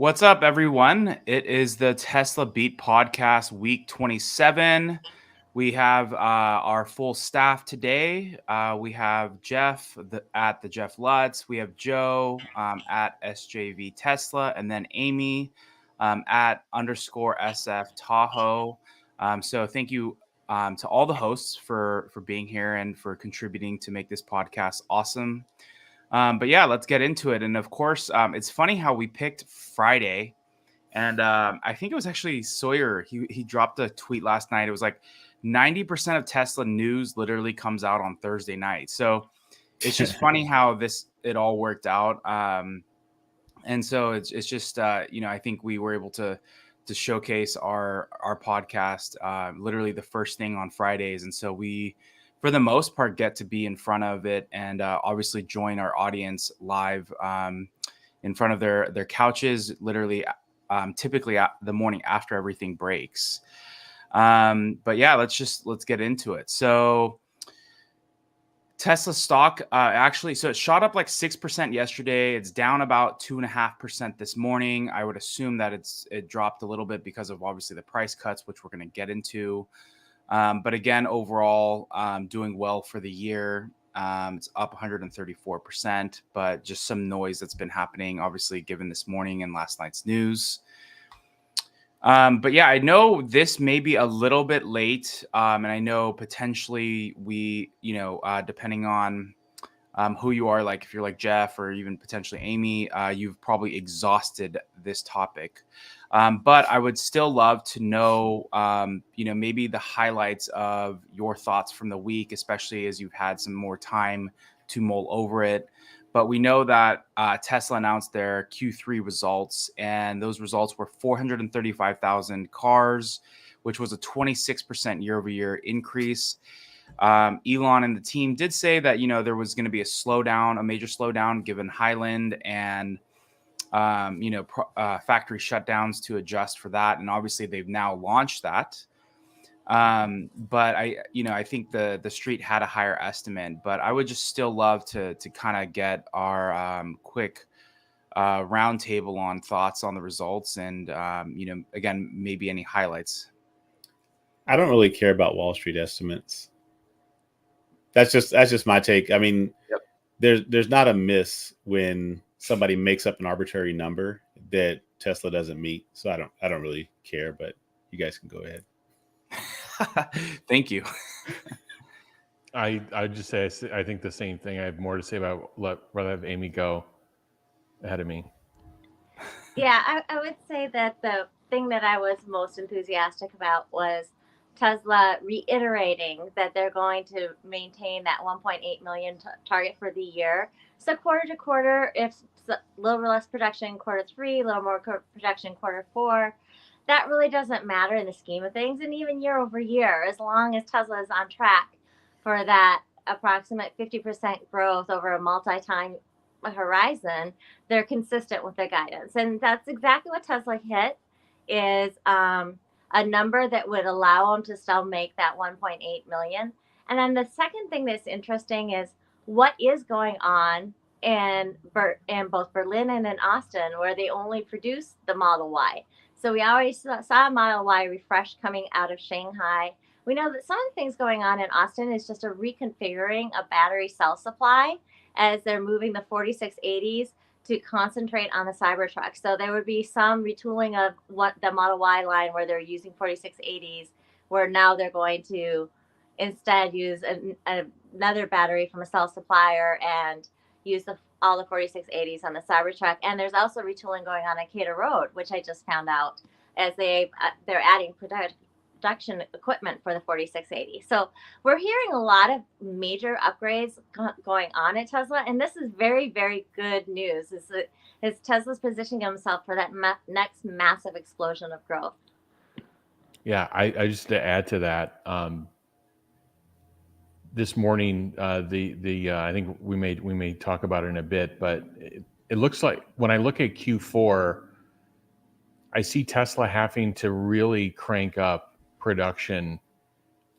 What's up, everyone? It is the Tesla Beat Podcast, week 27. We have our full staff today. We have Jeff at the Jeff Lutz. We have Joe at SJV Tesla, and then Amy at _SF Tahoe. So thank you to all the hosts for being here and for contributing to make this podcast awesome. But yeah, let's get into it. And of course, it's funny how we picked Friday. And I think it was actually Sawyer. He dropped a tweet last night. It was like 90% of Tesla news literally comes out on Thursday night. So it's just funny how it all worked out. And so it's just I think we were able to showcase our podcast literally the first thing on Fridays. And so we, for the most part, get to be in front of it and obviously join our audience live in front of their couches, literally typically the morning after everything breaks. But yeah, let's get into it. So Tesla stock so it shot up like 6% yesterday. It's down about 2.5% this morning. I would assume that it dropped a little bit because of obviously the price cuts, which we're going to get into. But again, overall, doing well for the year. It's up 134%, but just some noise that's been happening, obviously, given this morning and last night's news. But yeah, I know this may be a little bit late, and I know potentially we, depending on who you are, like if you're like Jeff or even potentially Amy, you've probably exhausted this topic. But I would still love to know, maybe the highlights of your thoughts from the week, especially as you've had some more time to mull over it. But we know that Tesla announced their Q3 results, and those results were 435,000 cars, which was a 26% year-over-year increase. Elon and the team did say that, there was going to be a major slowdown given Highland and, factory shutdowns to adjust for that. And obviously they've now launched that. But I think the street had a higher estimate, but I would just still love to kind of get our quick roundtable on thoughts on the results and, again, maybe any highlights. I don't really care about Wall Street estimates. That's just my take. I mean, Yep. there's not a miss when somebody makes up an arbitrary number that Tesla doesn't meet. So I don't really care, but you guys can go ahead. Thank you. I just say I think the same thing. I have more to say about rather have Amy go ahead of me. Yeah, I would say that the thing that I was most enthusiastic about was Tesla reiterating that they're going to maintain that 1.8 million target for the year. So quarter to quarter, if a little less production quarter 3, a little more production quarter 4, that really doesn't matter in the scheme of things. And even year over year, as long as Tesla is on track for that approximate 50% growth over a multi-time horizon, they're consistent with their guidance. And that's exactly what Tesla hit, is a number that would allow them to still make that 1.8 million. And then the second thing that's interesting is what is going on in both Berlin and in Austin, where they only produce the Model Y. So we already saw Model Y refresh coming out of Shanghai. We know that some of the things going on in Austin is just a reconfiguring of battery cell supply as they're moving the 4680s to concentrate on the Cybertruck. So there would be some retooling of what the Model Y line where they're using 4680s, where now they're going to instead use another battery from a cell supplier and use all the 4680s on the Cybertruck. And there's also retooling going on at Cater Road, which I just found out, as they're adding production equipment for the 4680. So we're hearing a lot of major upgrades going on at Tesla, and this is very, very good news. Is Tesla's positioning himself for that next massive explosion of growth. Yeah, I just to add to that, this morning, I think we may talk about it in a bit, but it looks like when I look at Q4, I see Tesla having to really crank up production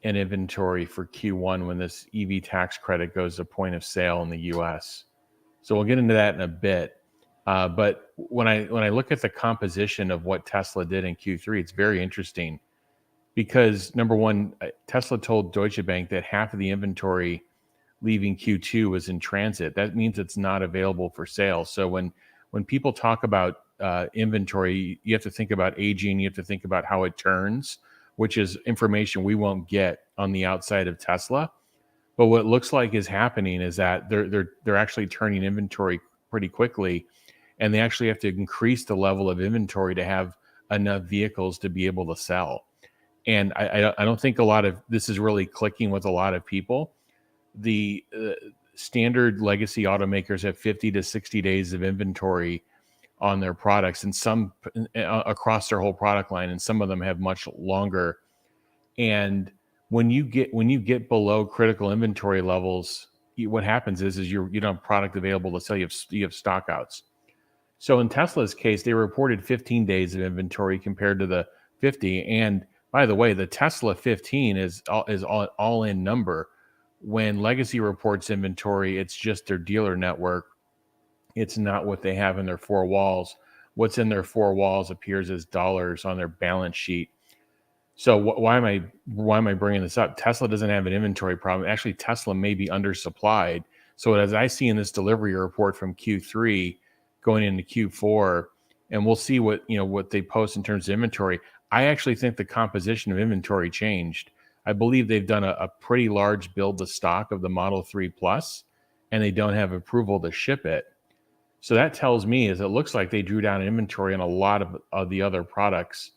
and inventory for Q1 when this EV tax credit goes to point of sale in the US. So we'll get into that in a bit. But when I look at the composition of what Tesla did in Q3, it's very interesting because number one, Tesla told Deutsche Bank that half of the inventory leaving Q2 was in transit. That means it's not available for sale. So when people talk about inventory, you have to think about aging. You have to think about how it turns, which is information we won't get on the outside of Tesla. But what looks like is happening is that they're actually turning inventory pretty quickly, and they actually have to increase the level of inventory to have enough vehicles to be able to sell. And I don't think a lot of this is really clicking with a lot of people. The standard legacy automakers have 50 to 60 days of inventory on their products, and some across their whole product line, and some of them have much longer. And when you get below critical inventory levels, what happens is you don't have product available to sell. You have stockouts. So in Tesla's case, they reported 15 days of inventory compared to the 50. And by the way, the Tesla 15 is all in number. When Legacy reports inventory, it's just their dealer network. It's not what they have in their four walls. What's in their four walls appears as dollars on their balance sheet. So why am I bringing this up? Tesla doesn't have an inventory problem. Actually, Tesla may be undersupplied. So as I see in this delivery report from Q3 going into Q4, and we'll see what they post in terms of inventory. I actually think the composition of inventory changed. I believe they've done a pretty large build to stock of the Model 3 Plus, and they don't have approval to ship it. So that tells me is it looks like they drew down inventory on a lot of the other products.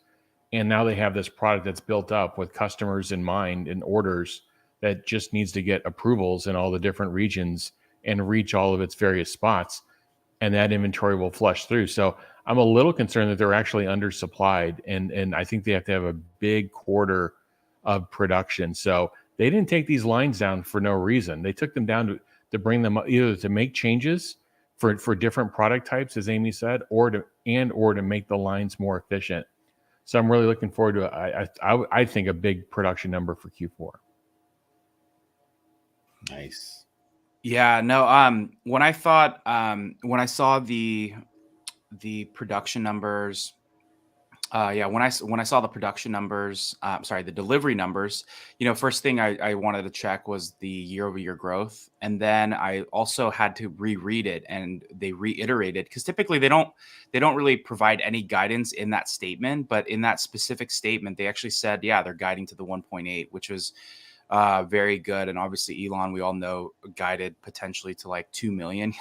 And now they have this product that's built up with customers in mind and orders that just needs to get approvals in all the different regions and reach all of its various spots. And that inventory will flush through. So I'm a little concerned that they're actually undersupplied. And I think they have to have a big quarter of production. So they didn't take these lines down for no reason. They took them down to bring them up, either to make changes for different product types, as Amy said, or to make the lines more efficient. So I'm really looking forward to I think a big production number for Q4. Nice. Yeah, no. When I saw the production numbers, when I saw the production numbers, the delivery numbers, first thing I wanted to check was the year-over-year growth, and then I also had to reread it, and they reiterated because typically they don't really provide any guidance in that statement, but in that specific statement they actually said, yeah, they're guiding to the 1.8, which was very good. And obviously Elon, we all know, guided potentially to like 2 million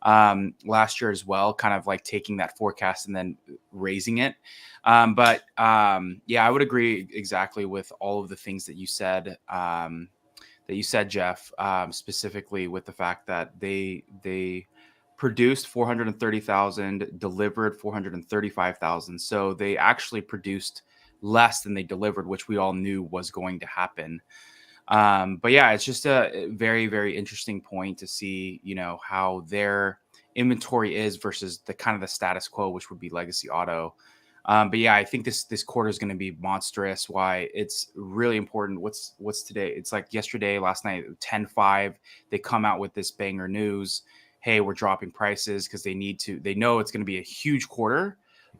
last year as well, kind of like taking that forecast and then raising it. But I would agree exactly with all of the things that you said, Jeff, specifically with the fact that they produced 430,000, delivered 435,000. So they actually produced less than they delivered, which we all knew was going to happen. But yeah, it's just a very, very interesting point to see, how their inventory is versus the kind of the status quo, which would be legacy auto. But yeah, I think this quarter is going to be monstrous. Why it's really important. What's today? It's like yesterday, last night, 10-5, they come out with this banger news. Hey, we're dropping prices because they know it's going to be a huge quarter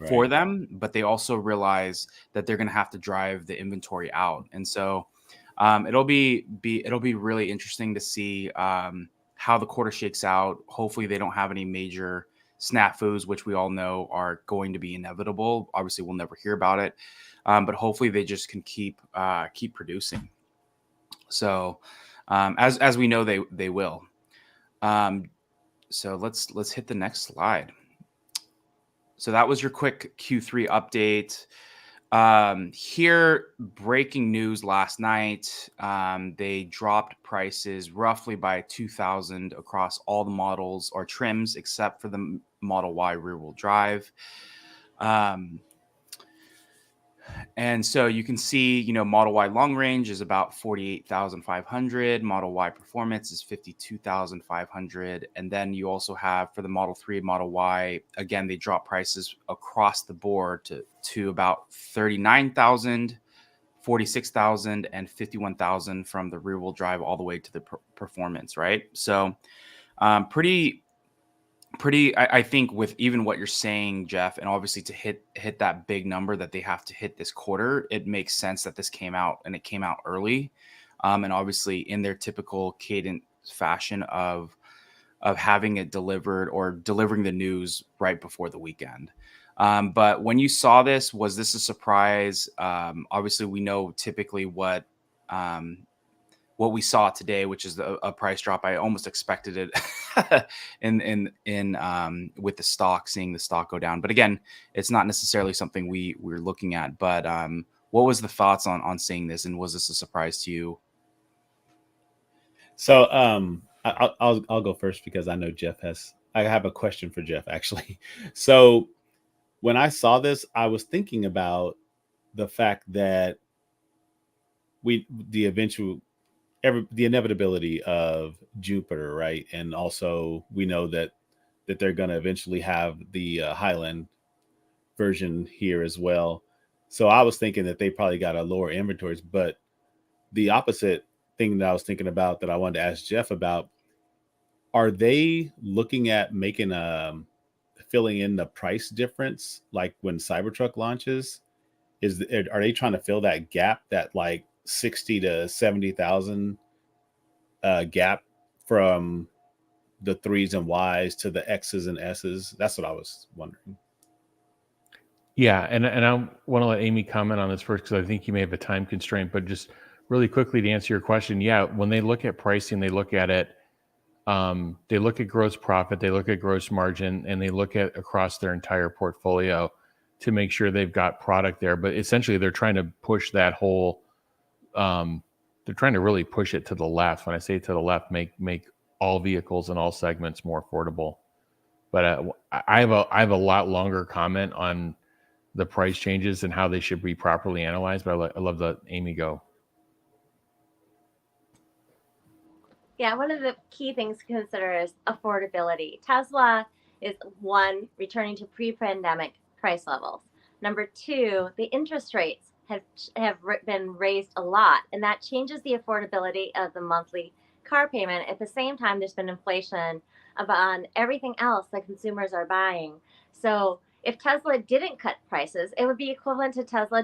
for them, but they also realize that they're going to have to drive the inventory out. And so it'll be really interesting to see how the quarter shakes out. Hopefully they don't have any major snafus, which we all know are going to be inevitable. Obviously we'll never hear about it, but hopefully they just can keep producing. So as we know, they will. So let's hit the next slide. So that was your quick Q3 update. Here, breaking news last night. They dropped prices roughly by 2,000 across all the models or trims, except for the Model Y rear-wheel drive. And so you can see, Model Y long range is about 48,500. Model Y performance is 52,500. And then you also have for the Model 3, Model Y, again, they drop prices across the board to about 39,000, 46,000, and 51,000 from the rear wheel drive all the way to the performance, right? So pretty I think with even what you're saying, Jeff, and obviously to hit that big number that they have to hit this quarter, it makes sense that this came out, and it came out early, and obviously in their typical cadence fashion of having it delivered or delivering the news right before the weekend. But when you saw this, was this a surprise? Obviously, we know typically what we saw today, which is a price drop. I almost expected it in with the stock, seeing the stock go down. But again, it's not necessarily something we're looking at. But what was the thoughts on seeing this, and was this a surprise to you? So I'll go first because I know I have a question for Jeff actually. So when I saw this, I was thinking about the fact that the inevitability of Jupiter, right? And also we know that they're going to eventually have the Highland version here as well. So I was thinking that they probably got a lower inventories, but the opposite thing that I was thinking about that I wanted to ask Jeff about, are they looking at making filling in the price difference like when Cybertruck launches? Are they trying to fill that gap, that like 60 to 70,000 gap from the 3s and Ys to the X's and S's? That's what I was wondering. Yeah, and I want to let Amy comment on this first because I think you may have a time constraint, but just really quickly to answer your question, yeah, when they look at pricing, they look at it, they look at gross profit, they look at gross margin, and they look at across their entire portfolio to make sure they've got product there. But essentially, they're trying to push that whole, they're trying to really push it to the left. When I say to the left, make all vehicles and all segments more affordable. But I have a lot longer comment on the price changes and how they should be properly analyzed. But I love that Amy go. Yeah, one of the key things to consider is affordability. Tesla is, one, returning to pre-pandemic price levels. Number two, the interest rates have been raised a lot, and that changes the affordability of the monthly car payment. At the same time, there's been inflation on everything else that consumers are buying. So if Tesla didn't cut prices, it would be equivalent to Tesla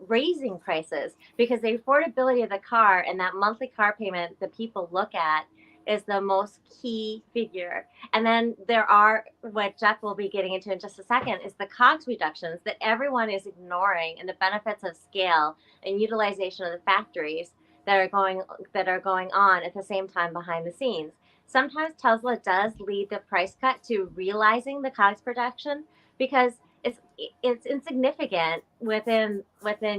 raising prices, because the affordability of the car and that monthly car payment that people look at is the most key figure. And then there are, what Jeff will be getting into in just a second, is the COGS reductions that everyone is ignoring, and the benefits of scale and utilization of the factories that are going on at the same time behind the scenes. Sometimes Tesla does lead the price cut to realizing the COGS reduction because it's insignificant within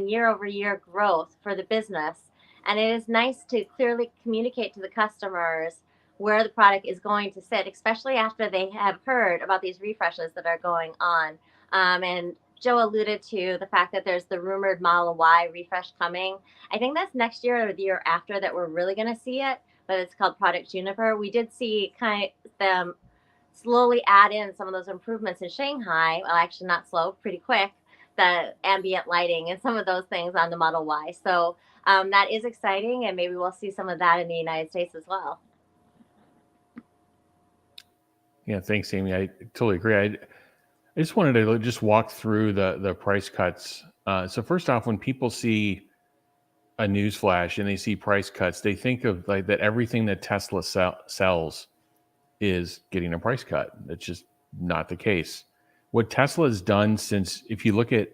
year over year growth for the business. And it is nice to clearly communicate to the customers where the product is going to sit, especially after they have heard about these refreshes that are going on. And Joe alluded to the fact that there's the rumored Model Y refresh coming. I think that's next year or the year after that we're really going to see it, but it's called Project Juniper. We did see kind of them slowly add in some of those improvements in Shanghai. Well, actually not slow, pretty quick, the ambient lighting and some of those things on the Model Y. So that is exciting, and maybe we'll see some of that in the United States as well. Yeah, thanks, Amy. I totally agree. I just wanted to just walk through the price cuts. So first off, when people see a news flash and they see price cuts, they think of like that everything that Tesla sells is getting a price cut. That's just not the case. What Tesla has done since, if you look at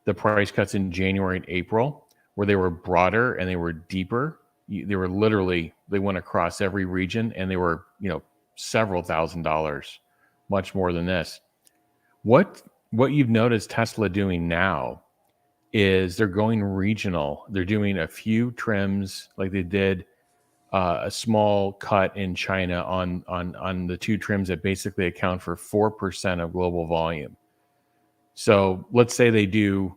the price cuts in January and April, where they were broader and they were deeper, they were literally, they went across every region, and they were, several $1,000s, much more than this. What you've noticed Tesla doing now is they're going regional. They're doing a few trims, like they did a small cut in China on the two trims that basically account for 4% of global volume. So let's say they do,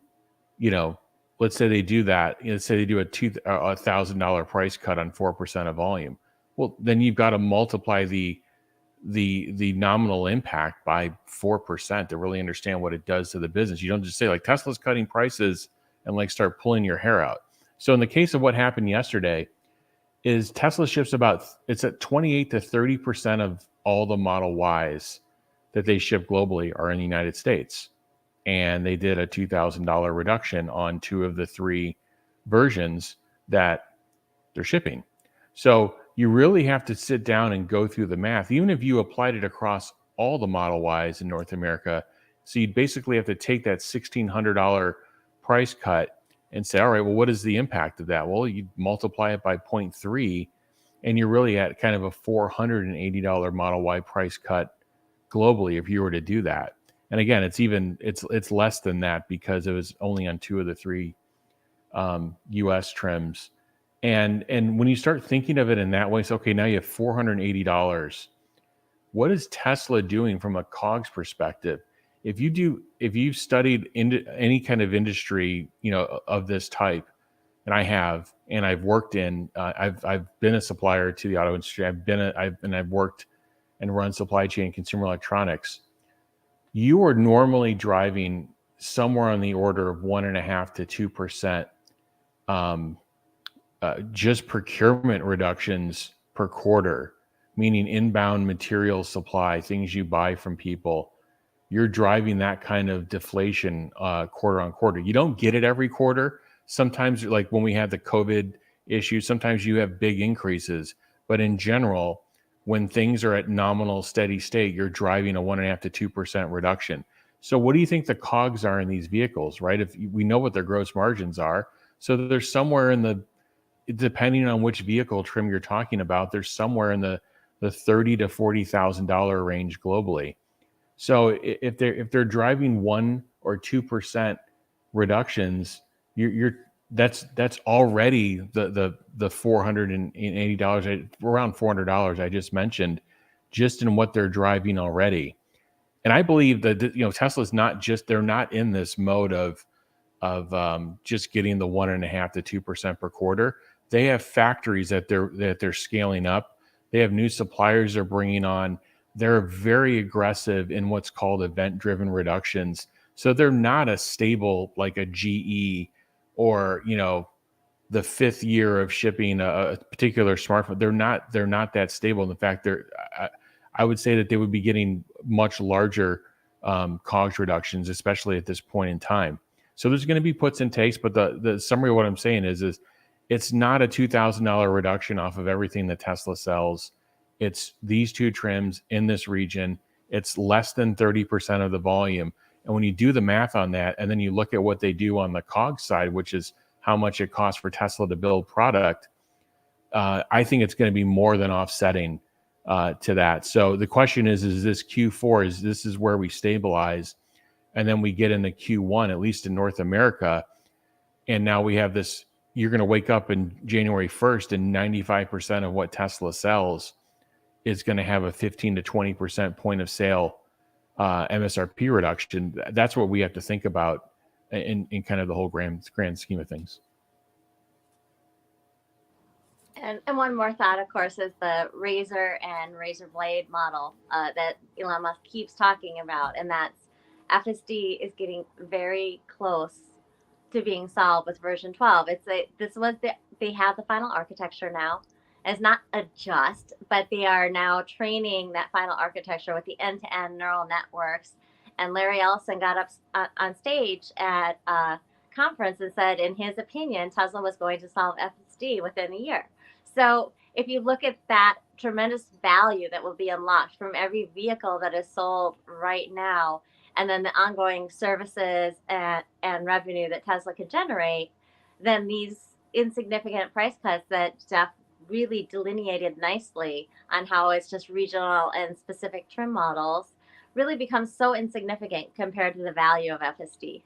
let's say they do that. Let's say they do a $1,000 price cut on 4% of volume. Well, then you've got to multiply the nominal impact by 4% to really understand what it does to the business. You don't just say like Tesla's cutting prices and like start pulling your hair out. So in the case of what happened yesterday, is Tesla ships it's at 28 to 30% of all the Model Ys that they ship globally are in the United States. And they did a $2,000 reduction on 2 of the 3 versions that they're shipping. So you really have to sit down and go through the math, even if you applied it across all the Model Ys in North America. So you'd basically have to take that $1,600 price cut and say, all right, well, what is the impact of that? Well, you multiply it by 0.3, and you're really at kind of a $480 Model Y price cut globally if you were to do that. And again, it's less than that because it was only on 2 of the 3 US trims. And when you start thinking of it in that way, it's okay, now you have $480. What is Tesla doing from a COGS perspective? If you've studied any kind of industry, of this type, and I have, and I've worked in, I've been a supplier to the auto industry. I've worked and run supply chain consumer electronics. You are normally driving somewhere on the order of 1.5% to 2%, just procurement reductions per quarter, meaning inbound material supply, things you buy from people. You're driving that kind of deflation quarter on quarter. You don't get it every quarter. Sometimes, like when we had the COVID issue, sometimes you have big increases. But in general, when things are at nominal steady state, you're driving a 1.5% to 2% reduction. So what do you think the COGS are in these vehicles, right? If we know what their gross margins are, so there's somewhere in the, depending on which vehicle trim you're talking about, there's somewhere in the $30,000 to $40,000 range globally. So if they're driving 1% or 2% reductions, that's already the $480, around $400 I just mentioned, just in what they're driving already. And I believe that Tesla's they're not in this mode of just getting the 1.5% to 2% per quarter. They have factories that they're scaling up. They have new suppliers they're bringing on. They're very aggressive in what's called event-driven reductions. So they're not a stable like a GE or the 5th year of shipping a particular smartphone. They're not that stable. In fact, I would say that they would be getting much larger COGS reductions, especially at this point in time. So there's going to be puts and takes, but the summary of what I'm saying is it's not a $2,000 reduction off of everything that Tesla sells. It's these 2 trims in this region. It's less than 30% of the volume. And when you do the math on that, and then you look at what they do on the COGS side, which is how much it costs for Tesla to build product, I think it's going to be more than offsetting to that. So the question is this Q4, this is where we stabilize, and then we get into Q1, at least in North America, and now we have this, you're going to wake up in January 1st and 95% of what Tesla sells is going to have a 15 to 20% point of sale MSRP reduction. That's what we have to think about in kind of the whole grand scheme of things. And one more thought, of course, is the razor and razor blade model that Elon Musk keeps talking about, and that's FSD is getting very close to being solved with version 12. They have the final architecture now. It's not a just, but they are now training that final architecture with the end-to-end neural networks. And Larry Ellison got up on stage at a conference and said, in his opinion, Tesla was going to solve FSD within a year. So if you look at that tremendous value that will be unlocked from every vehicle that is sold right now, and then the ongoing services and revenue that Tesla can generate, then these insignificant price cuts that Jeff really delineated nicely on how it's just regional and specific trim models really becomes so insignificant compared to the value of FSD.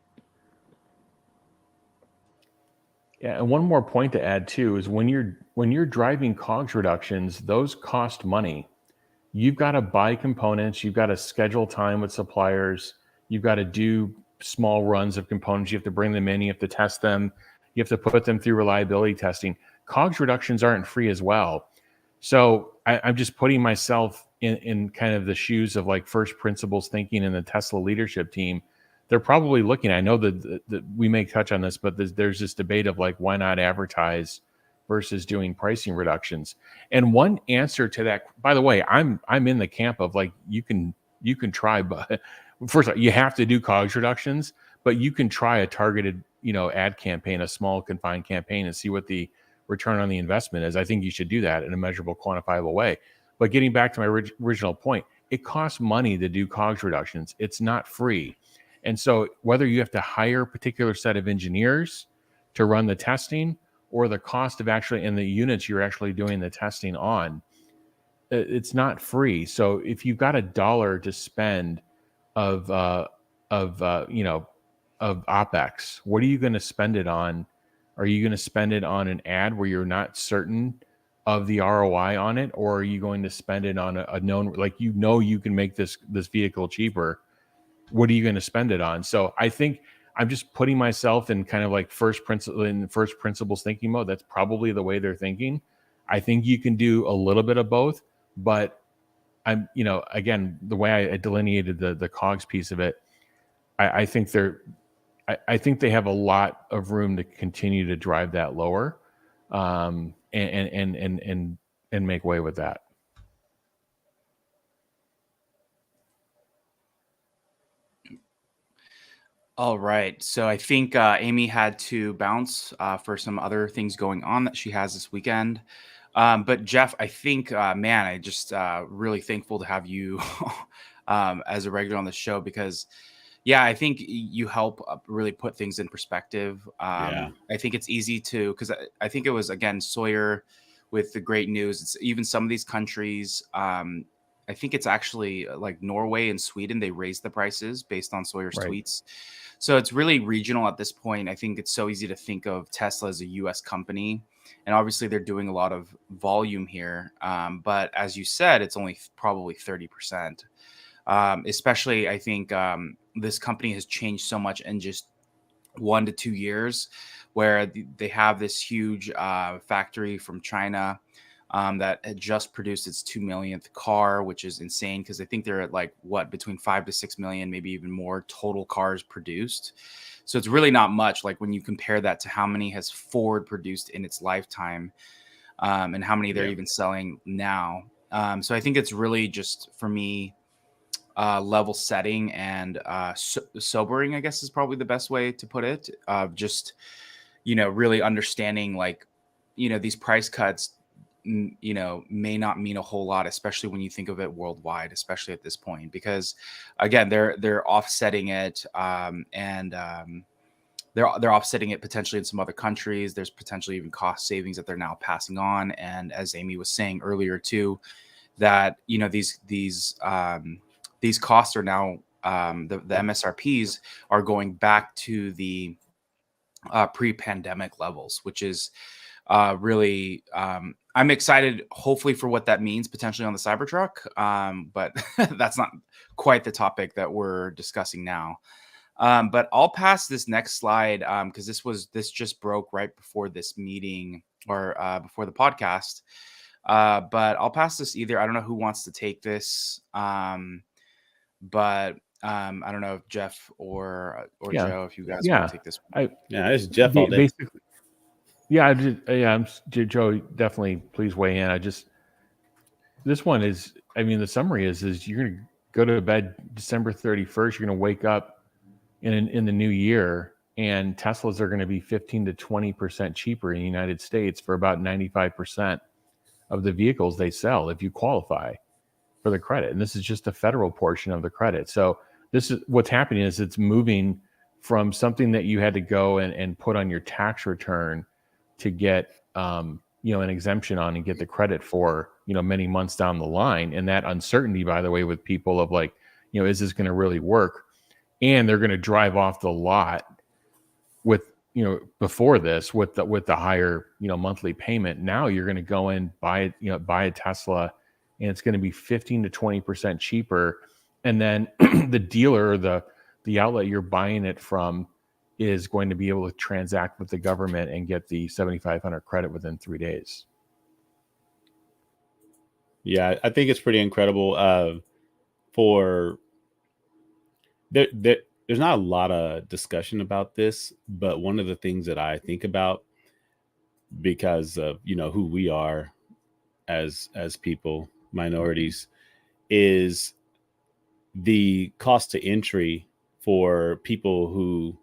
Yeah, and one more point to add too is when you're driving COGS reductions, those cost money. You've got to buy components, you've got to schedule time with suppliers, you've got to do small runs of components, you have to bring them in, you have to test them, you have to put them through reliability testing. COGS reductions aren't free as well. So I'm just putting myself in kind of the shoes of like first principles thinking in the Tesla leadership team. They're probably looking, I know that we may touch on this, but there's this debate of like, why not advertise versus doing pricing reductions. And one answer to that, by the way, I'm in the camp of like you can try, but first of all, you have to do COGS reductions, but you can try a targeted, ad campaign, a small confined campaign, and see what the return on the investment is. I think you should do that in a measurable, quantifiable way. But getting back to my original point, it costs money to do COGS reductions. It's not free. And so whether you have to hire a particular set of engineers to run the testing, or the cost of actually in the units you're actually doing the testing on, it's not free. So if you've got $1 to spend of OpEx, what are you going to spend it on? Are you going to spend it on an ad where you're not certain of the ROI on it, or are you going to spend it on a known, like you can make this vehicle cheaper? What are you going to spend it on? So I think I'm just putting myself in kind of like first principles thinking mode. That's probably the way they're thinking. I think you can do a little bit of both, but I'm, again, the way I delineated the COGS piece of it, I think I think they have a lot of room to continue to drive that lower, and make way with that. All right. So I think Amy had to bounce for some other things going on that she has this weekend. But Jeff, I think, man, I just really thankful to have you as a regular on the show, because, yeah, I think you help really put things in perspective. I think it's easy to, because I think it was, again, Sawyer with the great news. It's even some of these countries. I think it's actually like Norway and Sweden, they raised the prices based on Sawyer's tweets. So it's really regional at this point. I think it's so easy to think of Tesla as a US company. And obviously they're doing a lot of volume here. But as you said, it's only probably 30%. Especially, I think this company has changed so much in just 1 to 2 years, where they have this huge factory from China that had just produced its 2 millionth car, which is insane, because I think they're at like between 5 to 6 million, maybe even more total cars produced. So it's really not much. Like when you compare that to how many has Ford produced in its lifetime, and how many they're even selling now. So I think it's really just, for me, level setting and sobering, I guess, is probably the best way to put it. Just, really understanding, like, these price cuts, may not mean a whole lot, especially when you think of it worldwide, especially at this point, because again, they're offsetting it, and they're offsetting it potentially in some other countries. There's potentially even cost savings that they're now passing on. And as Amy was saying earlier too, that, these costs are now, the MSRPs are going back to the pre-pandemic levels, which is really, I'm excited, hopefully, for what that means potentially on the Cybertruck. But that's not quite the topic that we're discussing now. But I'll pass this next slide, because this just broke right before this meeting, or before the podcast. But I'll pass this either. I don't know who wants to take this. But I don't know if Jeff or Joe, if you guys want to take this one. It's Jeff all day. Basically, Joe, definitely please weigh in. This one is, the summary is you're going to go to bed December 31st. You're going to wake up in the new year, and Teslas are going to be 15 to 20% cheaper in the United States for about 95% of the vehicles they sell if you qualify for the credit. And this is just the federal portion of the credit. So this is what's happening, is it's moving from something that you had to go and put on your tax return to get an exemption on and get the credit for many months down the line. And that uncertainty, by the way, with people of like, is this going to really work? And they're going to drive off the lot with before this with the higher monthly payment. Now you're going to go and buy a Tesla, and it's going to be 15 to 20% cheaper. And then the dealer, or the outlet you're buying it from, is going to be able to transact with the government and get the 7,500 credit within 3 days. Yeah, I think it's pretty incredible. There's not a lot of discussion about this, but one of the things that I think about, because of, you know, who we are as people, minorities, is the cost to entry for people who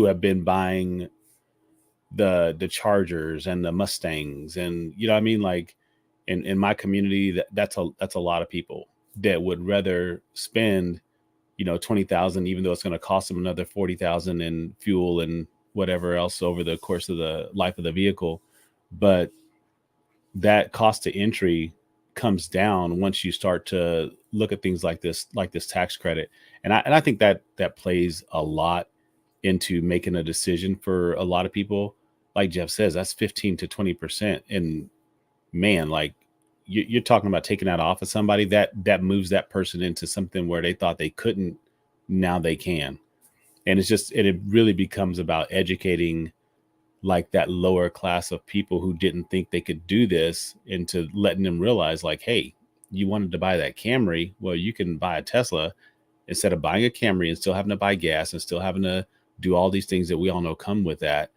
have been buying the Chargers and the Mustangs, and you know what I mean, like in my community, that's a lot of people that would rather spend, you know, 20,000, even though it's going to cost them another 40,000 in fuel and whatever else over the course of the life of the vehicle. But that cost to entry comes down once you start to look at things like this tax credit. And I think that plays a lot into making a decision for a lot of people. Like Jeff says, that's 15 to 20%. And man, like you're talking about taking that off of somebody, that moves that person into something where they thought they couldn't, now they can. And it's just, it really becomes about educating like that lower class of people who didn't think they could do this, into letting them realize like, hey, you wanted to buy that Camry, well, you can buy a Tesla instead of buying a Camry and still having to buy gas and still having to do all these things that we all know come with that.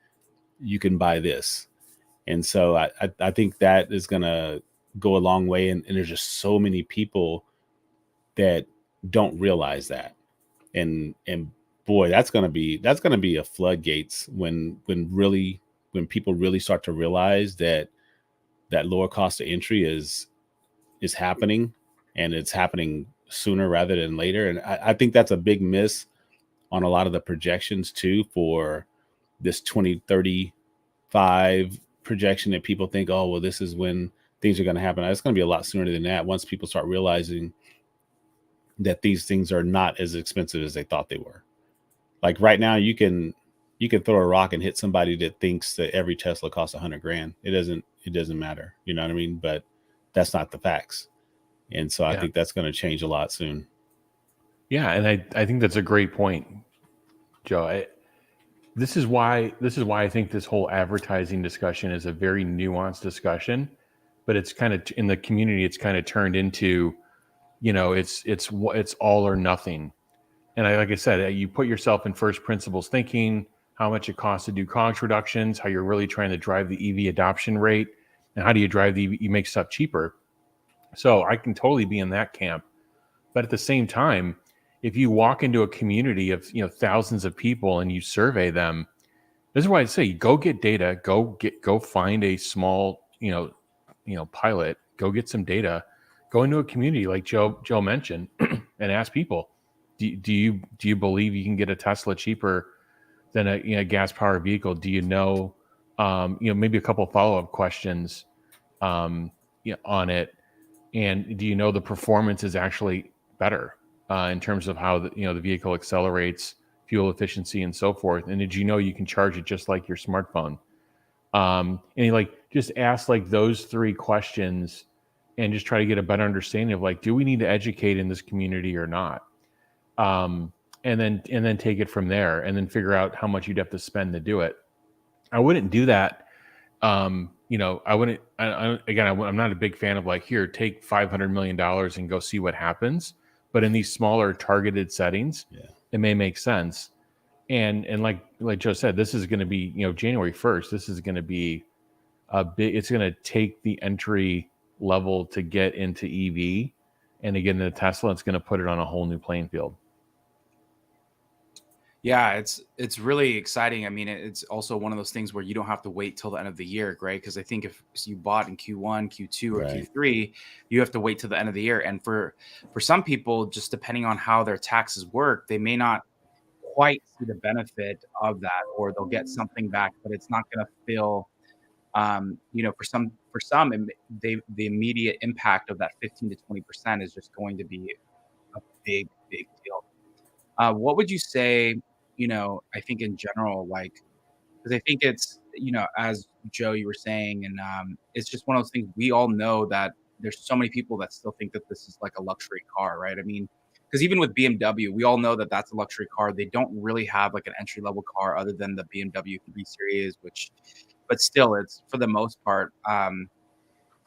You can buy this. And so I think that is going to go a long way. And there's just so many people that don't realize that. And boy, that's going to be a floodgates when people really start to realize that lower cost of entry is happening, and it's happening sooner rather than later. And I think that's a big miss on a lot of the projections too, for this 2035 projection, that people think, oh, well, this is when things are going to happen. It's going to be a lot sooner than that, once people start realizing that these things are not as expensive as they thought they were. Like right now, you can throw a rock and hit somebody that thinks that every Tesla costs $100,000. It doesn't matter. You know what I mean? But that's not the facts. And so I think that's going to change a lot soon. Yeah. And I think that's a great point, Joe. This is why I think this whole advertising discussion is a very nuanced discussion, but it's kind of, in the community, it's kind of turned into, you know, it's all or nothing. And like I said, you put yourself in first principles thinking, how much it costs to do COGS reductions, how you're really trying to drive the EV adoption rate, and how do you drive the EV, you make stuff cheaper. So I can totally be in that camp. But at the same time, if you walk into a community of, you know, thousands of people and you survey them, this is why I say go get data, go find a small, you know, pilot, go get some data, go into a community like Joe mentioned, and ask people, do you believe you can get a Tesla cheaper than a gas powered vehicle? Do you know, maybe a couple of follow-up questions on it, and do you know the performance is actually better in terms of how the vehicle accelerates, fuel efficiency, and so forth? And did you know you can charge it just like your smartphone? And just ask like those three questions, and just try to get a better understanding of like, do we need to educate in this community or not? And then take it from there, and then figure out how much you'd have to spend to do it. I wouldn't do that. I wouldn't. I'm not a big fan of like, here, take $500 million and go see what happens. But in these smaller targeted settings, it may make sense. And like Joe said, this is going to be, January 1st. This is going to be it's going to take the entry level to get into EV, and again, the Tesla, it's going to put it on a whole new playing field. Yeah, it's really exciting. I mean, it's also one of those things where you don't have to wait till the end of the year, right? Because I think if you bought in Q1, Q2, or Q3, you have to wait till the end of the year. And for some people, just depending on how their taxes work, they may not quite see the benefit of that, or they'll get something back, but it's not going to feel, for some, the immediate impact of that 15 to 20% is just going to be a big deal. What would you say, I think in general, like, because I think it's, as Joe, you were saying, and it's just one of those things, we all know that there's so many people that still think that this is like a luxury car, right? I mean, because even with BMW, we all know that that's a luxury car. They don't really have like an entry level car other than the BMW 3 Series, but still, it's for the most part.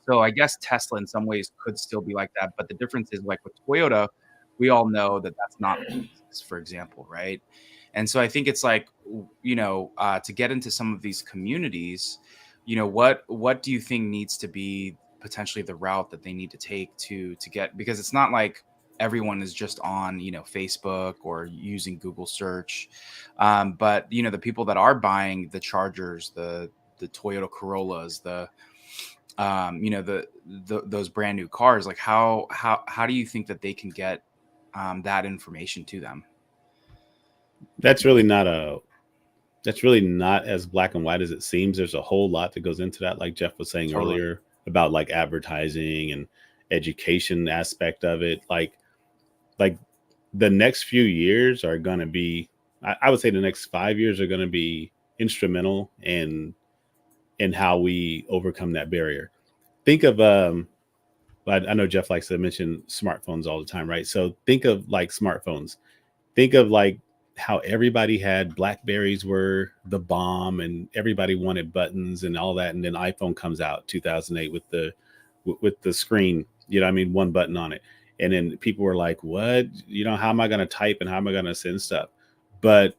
So I guess Tesla in some ways could still be like that. But the difference is, like with Toyota, we all know that that's not the case, for example, right? And so I think it's like, to get into some of these communities, what do you think needs to be potentially the route that they need to take to get, because it's not like everyone is just on Facebook or using Google search, but the people that are buying the Chargers, the Toyota Corollas, those brand new cars, like how do you think that they can get that information to them? That's really not as black and white as it seems. There's a whole lot that goes into that, like Jeff was saying Totally. earlier, about like advertising and education aspect of it. Like the next few years are going to be, I would say the next 5 years are going to be instrumental in how we overcome that barrier. Think of I know Jeff likes to mention smartphones all the time, right? So think of like smartphones. Think of like how everybody had BlackBerries were the bomb and everybody wanted buttons and all that. And then iPhone comes out 2008 with the screen, one button on it. And then people were like, what, how am I going to type and how am I going to send stuff? But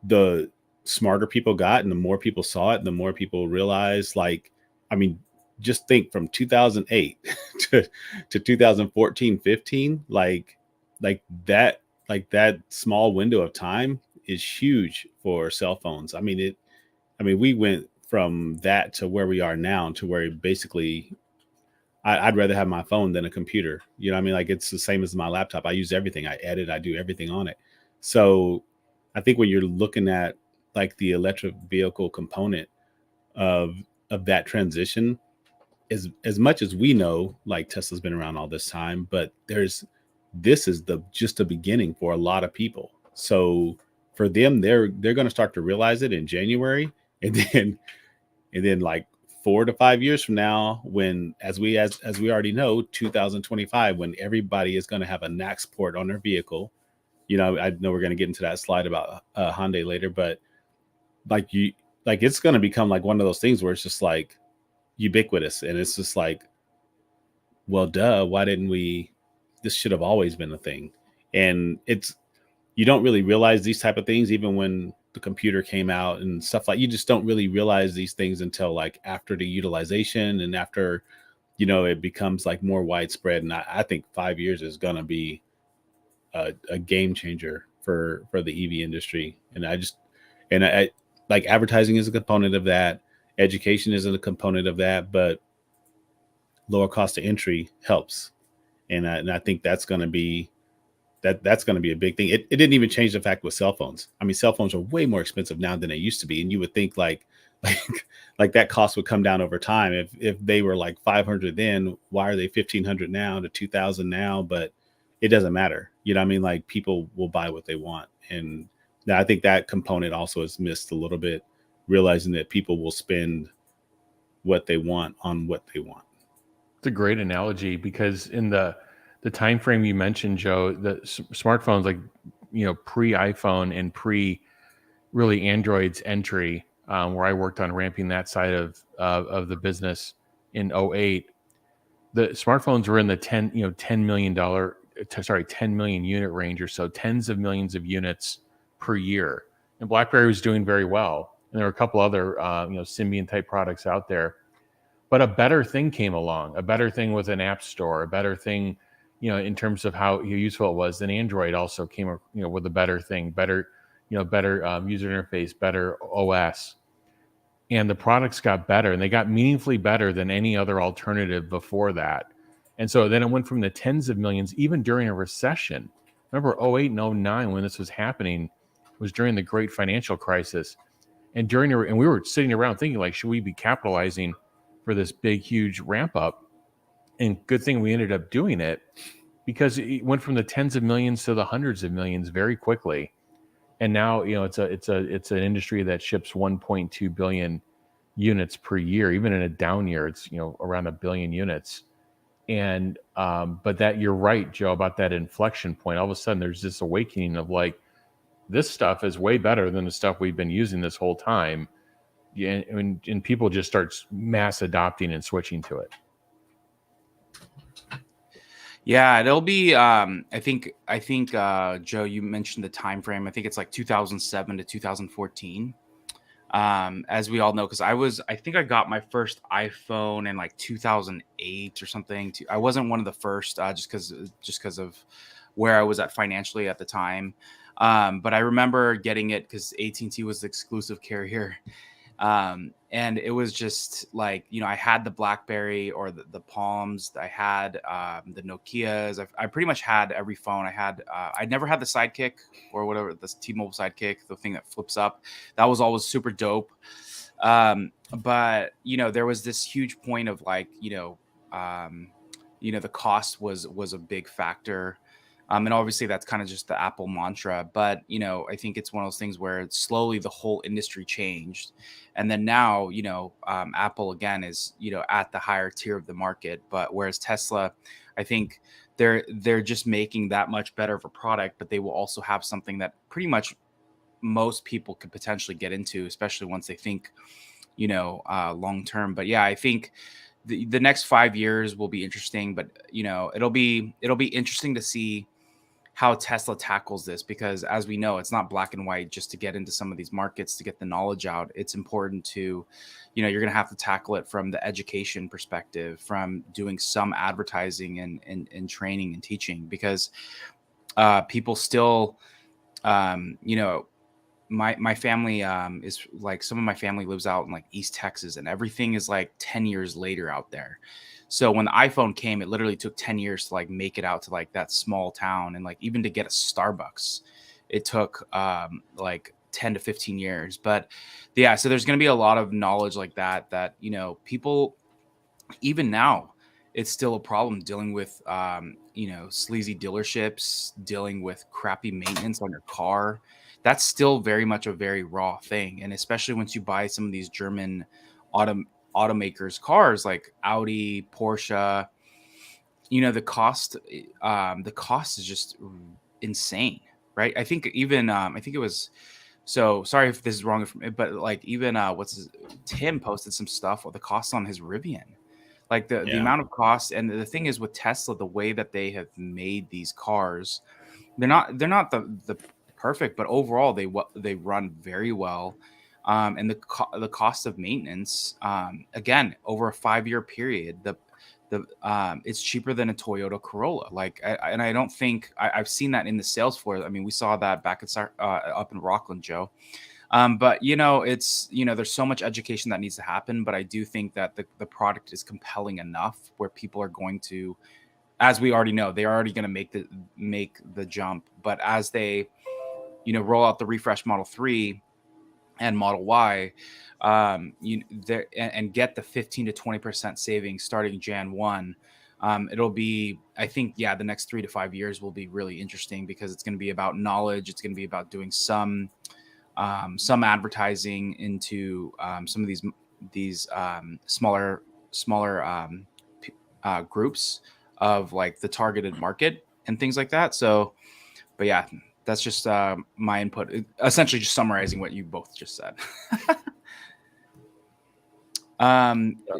the smarter people got and the more people saw it, the more people realized, just think from 2008 to 2014, 15, like that small window of time is huge for cell phones. We went from that to where we are now, to where basically I'd rather have my phone than a computer. Like it's the same as my laptop. I use everything. I edit, I do everything on it. So I think when you're looking at like the electric vehicle component of that transition, as much as we know, like Tesla's been around all this time, but this is just the beginning for a lot of people. So for them, they're going to start to realize it in January, and then like 4 to 5 years from now, when as we already know, 2025, when everybody is going to have a NACS port on their vehicle. I know we're going to get into that slide about Hyundai later, but it's going to become like one of those things where it's just like ubiquitous, and it's just like, well, duh, why didn't we? This should have always been a thing. And you don't really realize these type of things even when the computer came out and stuff, like you just don't really realize these things until like after the utilization and after it becomes like more widespread. And I think 5 years is going to be a game changer for the EV industry. And I like advertising is a component of that. Education is a component of that, but lower cost of entry helps. And I think that's going to be that's going to be a big thing. It didn't even change the fact with cell phones. Cell phones are way more expensive now than they used to be. And you would think like that cost would come down over time. If they were like 500 then, why are they 1,500 now to 2,000 now? But it doesn't matter. Like people will buy what they want. And I think that component also is missed a little bit, realizing that people will spend what they want on what they want. It's a great analogy, because in the time frame you mentioned, Joe, the smartphones, like pre-iPhone and really Android's entry, where I worked on ramping that side of the business in 2008, the smartphones were in the $10 million unit range or so, tens of millions of units per year. And BlackBerry was doing very well, and there were a couple other Symbian type products out there. But a better thing came along, a better thing with an app store, a better thing, in terms of how useful it was. Then Android also came, with a better thing, better user interface, better OS. And the products got better, and they got meaningfully better than any other alternative before that. And so then it went from the tens of millions, even during a recession. Remember 2008 and 2009, when this was happening, was during the great financial crisis. And and we were sitting around thinking, like, should we be capitalizing for this big, huge ramp up? And good thing we ended up doing it, because it went from the tens of millions to the hundreds of millions very quickly. And now, it's an industry that ships 1.2 billion units per year. Even in a down year, it's around 1 billion units. And but that, you're right, Joe, about that inflection point. All of a sudden, there's this awakening of like, this stuff is way better than the stuff we've been using this whole time. Yeah, and people just start mass adopting and switching to it. Yeah, it'll be. I think, Joe, you mentioned the time frame. I think it's like 2007 to 2014. As we all know, because I think I got my first iPhone in like 2008 or something. I wasn't one of the first, just because of where I was at financially at the time. But I remember getting it because AT&T was the exclusive carrier. And it was just like, I had the BlackBerry or the Palms. I had the Nokias. I pretty much had every phone. I never had the Sidekick or whatever, the T-Mobile Sidekick, the thing that flips up. That was always super dope. But there was this huge point of like, the cost was a big factor. And obviously that's kind of just the Apple mantra, but I think it's one of those things where slowly the whole industry changed, and then now Apple again is at the higher tier of the market, but whereas Tesla, I think they're just making that much better of a product, but they will also have something that pretty much most people could potentially get into, especially once they think long term. But yeah, I think the next 5 years will be interesting, but it'll be interesting to see how Tesla tackles this, because as we know, it's not black and white just to get into some of these markets, to get the knowledge out. It's important to, you're going to have to tackle it from the education perspective, from doing some advertising and training and teaching, because people still, my family is like, some of my family lives out in like East Texas, and everything is like 10 years later out there. So when the iPhone came, it literally took 10 years to like make it out to like that small town. And like, even to get a Starbucks, it took like 10 to 15 years. But yeah, so there's going to be a lot of knowledge like that people, even now, it's still a problem dealing with sleazy dealerships, dealing with crappy maintenance on your car. That's still very much a very raw thing. And especially once you buy some of these German automakers cars like Audi, Porsche, the cost is just insane, right? I think even I think it was, so sorry if this is wrong, but like even Tim posted some stuff with the cost on his Rivian, like the amount of cost. And the thing is with Tesla, the way that they have made these cars, they're not the perfect, but overall they run very well. And the cost of maintenance, again, over a 5-year period, it's cheaper than a Toyota Corolla. Like, and I don't think I've seen that in the sales floor. I mean, we saw that back at up in Rockland, Joe. But it's there's so much education that needs to happen. But I do think that the product is compelling enough where people are going to, as we already know, they're already going to make the jump. But as they roll out the refresh Model 3 and Model Y, and get the 15 to 20% savings starting Jan 1. It'll be, I think, the next 3 to 5 years will be really interesting, because it's going to be about knowledge. It's going to be about doing some advertising into some of these smaller groups of like the targeted market and things like that. So, but yeah, that's just my input. Essentially, just summarizing what you both just said.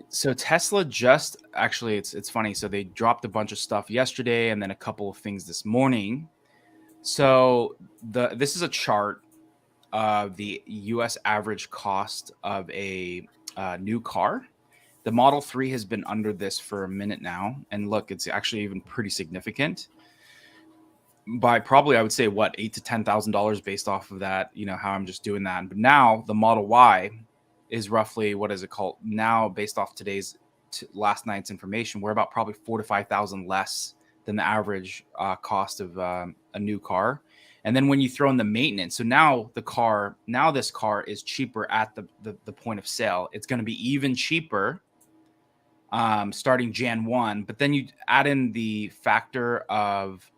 So Tesla just actually, it's funny. So they dropped a bunch of stuff yesterday, and then a couple of things this morning. So this is a chart of the U.S. average cost of a new car. The Model 3 has been under this for a minute now, and look, it's actually even pretty significant. By probably, I would say, what, $8,000 to $10,000 based off of that, how I'm just doing that. But now the Model Y is roughly, what is it called now, based off today's last night's information, we're about probably $4,000 to $5,000 less than the average cost of a new car. And then when you throw in the maintenance, so now this car is cheaper at the point of sale. It's going to be even cheaper starting Jan 1. But then you add in the factor of,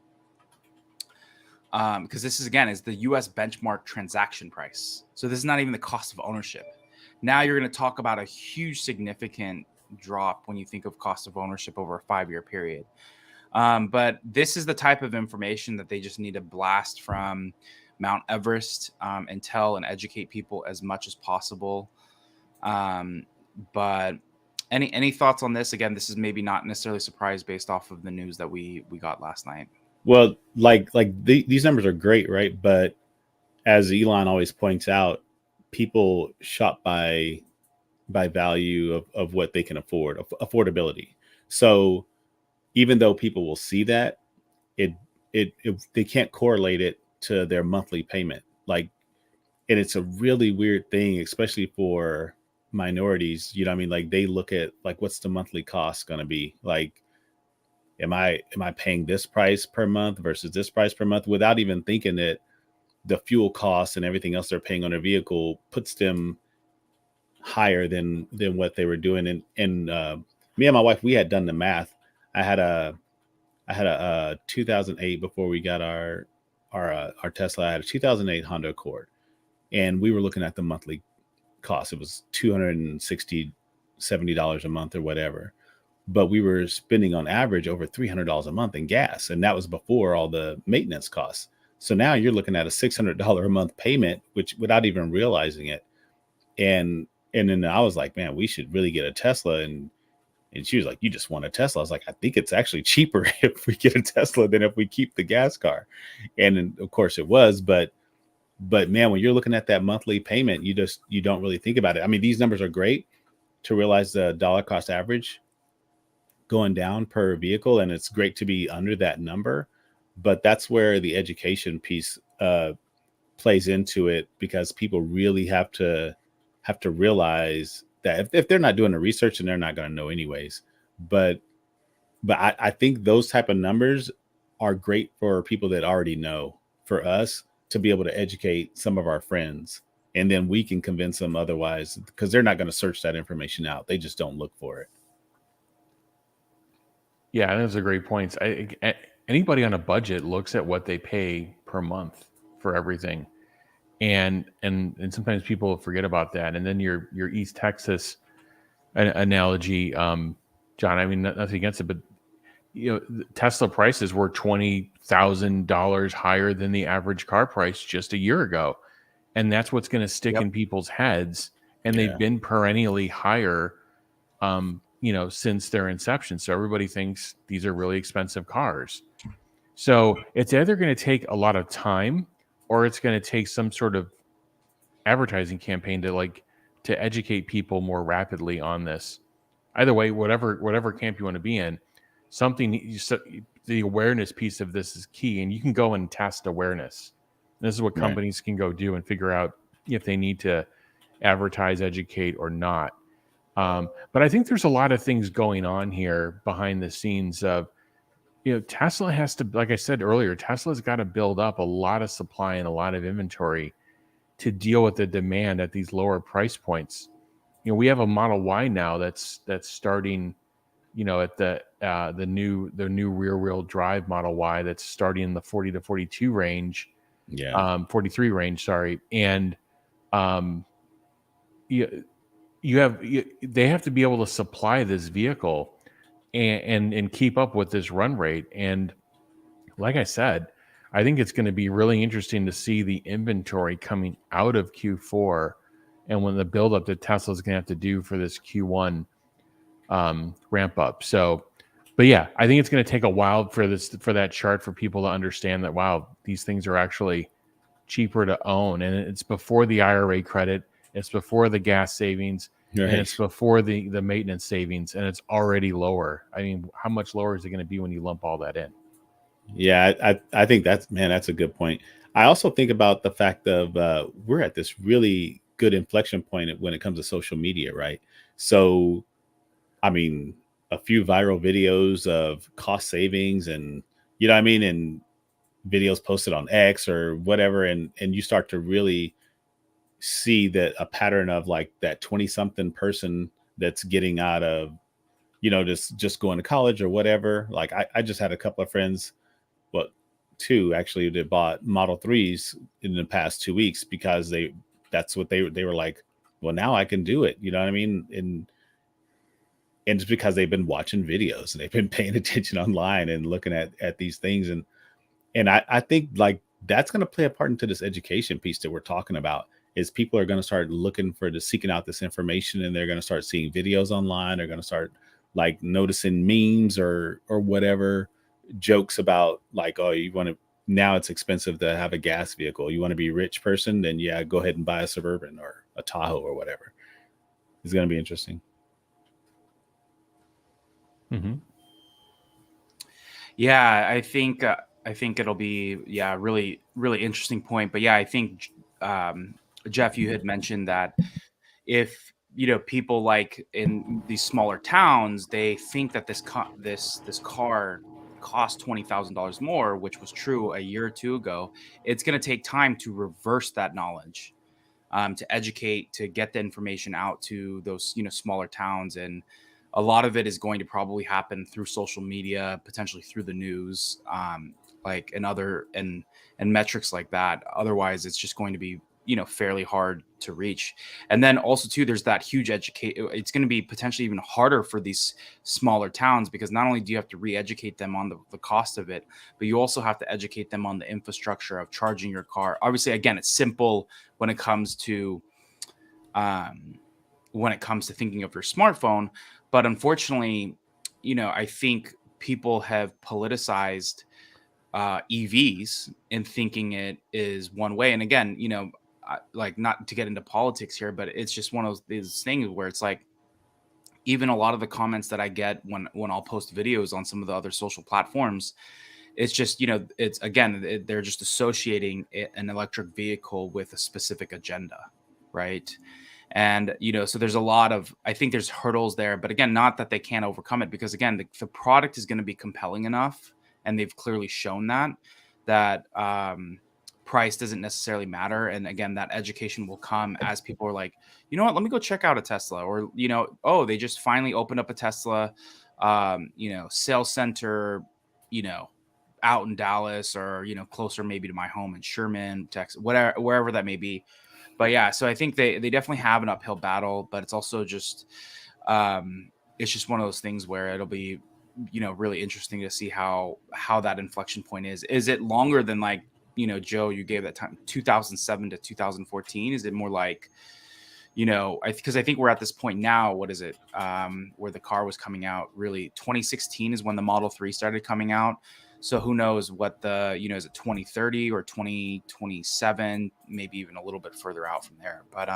because this is the U.S. benchmark transaction price. So this is not even the cost of ownership. Now you're going to talk about a huge, significant drop when you think of cost of ownership over a 5-year period. But this is the type of information that they just need to blast from Mount Everest and tell and educate people as much as possible. But any thoughts on this? Again, this is maybe not necessarily a surprise based off of the news that we got last night. Well, these numbers are great, right? But as Elon always points out, people shop by value of what they can afford, affordability. So even though people will see that, it they can't correlate it to their monthly payment. Like, and it's a really weird thing, especially for minorities. You know what I mean? Like, they look at, like, what's the monthly cost going to be? Like, am I paying this price per month versus this price per month, without even thinking that the fuel costs and everything else they're paying on their vehicle puts them higher than what they were doing. And me and my wife, we had done the math. I had a 2008, before we got our Tesla. I had a 2008 Honda Accord, and we were looking at the monthly cost. It was $270 a month or whatever, but we were spending on average over $300 a month in gas, and that was before all the maintenance costs. So now you're looking at a $600 a month payment, which, without even realizing it. And then I was like, man, we should really get a Tesla. And she was like, you just want a Tesla? I was like, I think it's actually cheaper if we get a Tesla than if we keep the gas car. And then, of course it was, but man, when you're looking at that monthly payment, you don't really think about it. I mean, these numbers are great to realize the dollar cost average going down per vehicle, and it's great to be under that number. But that's where the education piece plays into it, because people really have to realize that if they're not doing the research, then they're not going to know anyways. But I think those type of numbers are great for people that already know, for us to be able to educate some of our friends, and then we can convince them otherwise, because they're not going to search that information out. They just don't look for it. Yeah, those are great points. Anybody on a budget looks at what they pay per month for everything. And sometimes people forget about that. And then your East Texas analogy, John, I mean, nothing against it, but Tesla prices were $20,000 higher than the average car price just a year ago, and that's what's going to stick in people's heads. And they've been perennially higher, since their inception. So everybody thinks these are really expensive cars. So it's either going to take a lot of time, or it's going to take some sort of advertising campaign to educate people more rapidly on this. Either way, whatever camp you want to be in, the awareness piece of this is key, and you can go and test awareness. And this is what companies can go do and figure out if they need to advertise, educate, or not. But I think there's a lot of things going on here behind the scenes of, Tesla has to, like I said earlier, Tesla's got to build up a lot of supply and a lot of inventory to deal with the demand at these lower price points. We have a Model Y now that's starting, at the new rear wheel drive Model Y that's starting in the 40 to 42 range, 43 range, sorry, and they have to be able to supply this vehicle and keep up with this run rate. And like I said, I think it's going to be really interesting to see the inventory coming out of Q4 and when the buildup that Tesla's going to have to do for this Q1 ramp up. So, but yeah, I think it's going to take a while for that chart for people to understand that, wow, these things are actually cheaper to own. And it's before the IRA credit, it's before the gas savings, and it's before the maintenance savings, and it's already lower. I mean, how much lower is it going to be when you lump all that in? Yeah, I think that's a good point. I also think about the fact of we're at this really good inflection point when it comes to social media, right? So, I mean, a few viral videos of cost savings, and and videos posted on X or whatever, and you start to really see that a pattern of like that 20-something person that's getting out of, just going to college or whatever. Like I just had a couple of friends, two actually, that bought Model 3s in the past 2 weeks because that's what they were like, well, now I can do it. You know what I mean? And it's because they've been watching videos and they've been paying attention online and looking at these things. And I think like that's going to play a part into this education piece that we're talking about, is people are going to start seeking out this information, and they're going to start seeing videos online. They're going to start like noticing memes or whatever, jokes about like, oh, now it's expensive to have a gas vehicle. You want to be a rich person, then yeah, go ahead and buy a Suburban a Tahoe or whatever. It's going to be interesting. Mm-hmm. Yeah, I think it'll be really really interesting point. But yeah, I think Jeff, you had mentioned that if people like in these smaller towns, they think that this car cost $20,000 more, which was true a year or two ago. It's going to take time to reverse that knowledge, to educate, to get the information out to those smaller towns. And a lot of it is going to probably happen through social media, potentially through the news, like and metrics like that. Otherwise it's just going to be fairly hard to reach. And then also too, there's that huge it's going to be potentially even harder for these smaller towns, because not only do you have to re-educate them on the cost of it, but you also have to educate them on the infrastructure of charging your car. Obviously, again, it's simple when it comes to thinking of your smartphone, but unfortunately, I think people have politicized EVs in thinking it is one way. And again, like, not to get into politics here, but it's just one of these things where it's like, even a lot of the comments that I get when I'll post videos on some of the other social platforms, it's just, it's again, they're just associating an electric vehicle with a specific agenda, right? And so there's a lot of, I think there's hurdles there, but again, not that they can't overcome it, because again, the product is going to be compelling enough, and they've clearly shown that price doesn't necessarily matter. And again, that education will come as people are like, you know what, let me go check out a Tesla, or oh, they just finally opened up a Tesla sales center, out in Dallas, or closer maybe to my home in Sherman, Texas, wherever that may be. But yeah, so I think they definitely have an uphill battle, but it's also just it's just one of those things where it'll be really interesting to see how that inflection point is. Is it longer than, like, Joe, you gave that time, 2007 to 2014? Is it more like, because I think we're at this point now, what is it, where the car was coming out, really 2016 is when the Model 3 started coming out. So who knows what the, is it 2030 or 2027, maybe even a little bit further out from there. But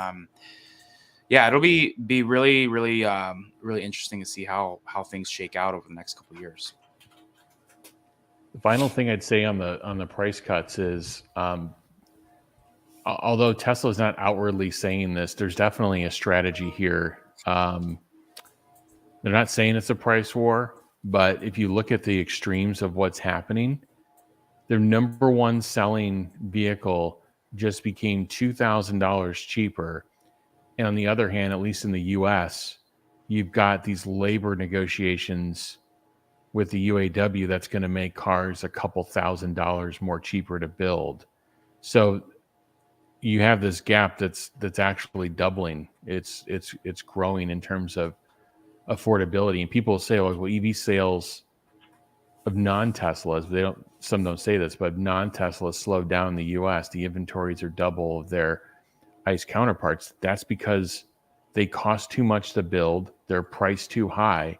yeah, it'll be really, really, really interesting to see how things shake out over the next couple of years. The final thing I'd say on the price cuts is, although Tesla is not outwardly saying this, there's definitely a strategy here. They're not saying it's a price war, but if you look at the extremes of what's happening, their number one selling vehicle just became $2,000 cheaper. And on the other hand, at least in the US, you've got these labor negotiations with the UAW that's going to make cars a couple $1,000s more cheaper to build. So you have this gap that's actually doubling. It's growing in terms of affordability. And people say, oh, well, EV sales of non-Teslas, some don't say this, but non-Teslas slowed down in the US. The inventories are double of their ICE counterparts. That's because they cost too much to build, they're priced too high,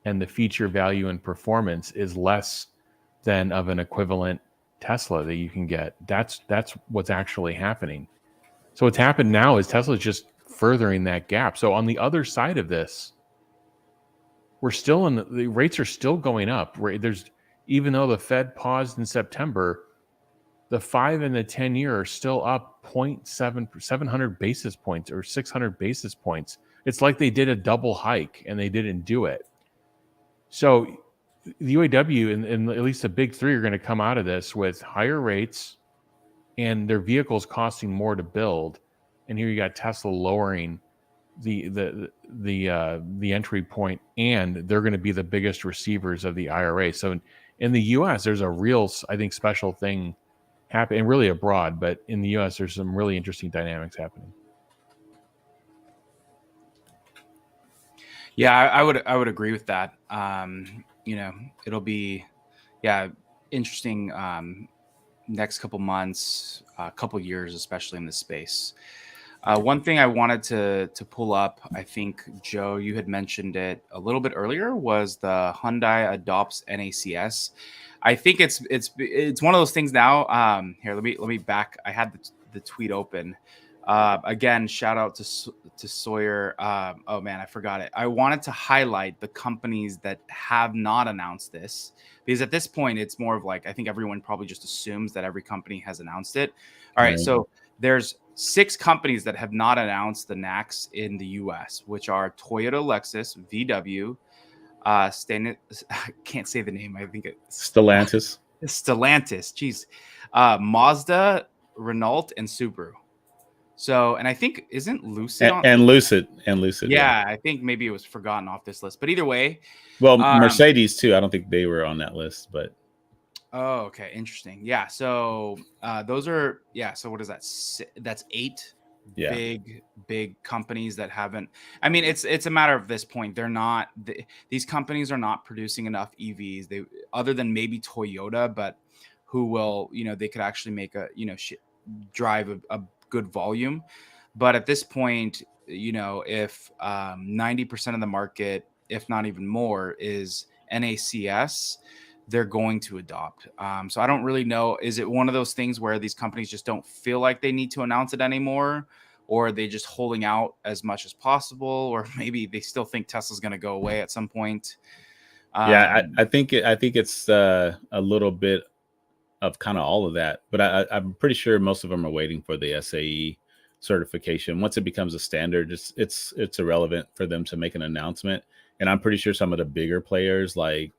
and the feature value and performance is less than of an equivalent Tesla that you can get. That's what's actually happening. So what's happened now is Tesla's just furthering that gap. So on the other side of this, we're still the rates are still going up. Even though the Fed paused in September, the 5 and the 10 year are still up 700 basis points or 600 basis points. It's like they did a double hike and they didn't do it. So the UAW and at least the big three are going to come out of this with higher rates and their vehicles costing more to build. And here you got Tesla lowering the entry point, and they're going to be the biggest receivers of the IRA. So in the US, there's a real, I think, special thing happening, and really abroad, but in the US, there's some really interesting dynamics happening. Yeah, I would agree with that. It'll be, interesting next couple months, couple years, especially in this space. One thing I wanted to pull up, I think, Joe, you had mentioned it a little bit earlier, was the Hyundai adopts NACS. I think it's one of those things now. Here, let me back. I had the tweet open. Again, shout out to Sawyer. Oh man, I forgot it. I wanted to highlight the companies that have not announced this, because at this point it's more of like, I think everyone probably just assumes that every company has announced it. All right, Right. so there's 6 companies that have not announced the NACS in the US, which are Toyota, Lexus, VW, I can't say the name. I think it's Stellantis. Stellantis. Jeez, Mazda, Renault, and Subaru. So, and I think isn't Lucid on? And Lucid. Yeah, I think maybe it was forgotten off this list. But either way, Well, Mercedes too. I don't think they were on that list, but oh, okay, interesting. Yeah, so those are So what is that? That's 8 yeah, big companies that haven't. I mean, it's a matter of this point. They're not. These companies are not producing enough EVs. They, other than maybe Toyota, but who will, they could actually make a, drive a good volume. But at this point, if 90% of the market, if not even more, is NACS, they're going to adopt. So I don't really know. Is it one of those things where these companies just don't feel like they need to announce it anymore? Or are they just holding out as much as possible? Or maybe they still think Tesla's going to go away at some point. Yeah, I think it's a little bit of kind of all of that, but I'm pretty sure most of them are waiting for the SAE certification. Once it becomes a standard, it's irrelevant for them to make an announcement. And I'm pretty sure some of the bigger players like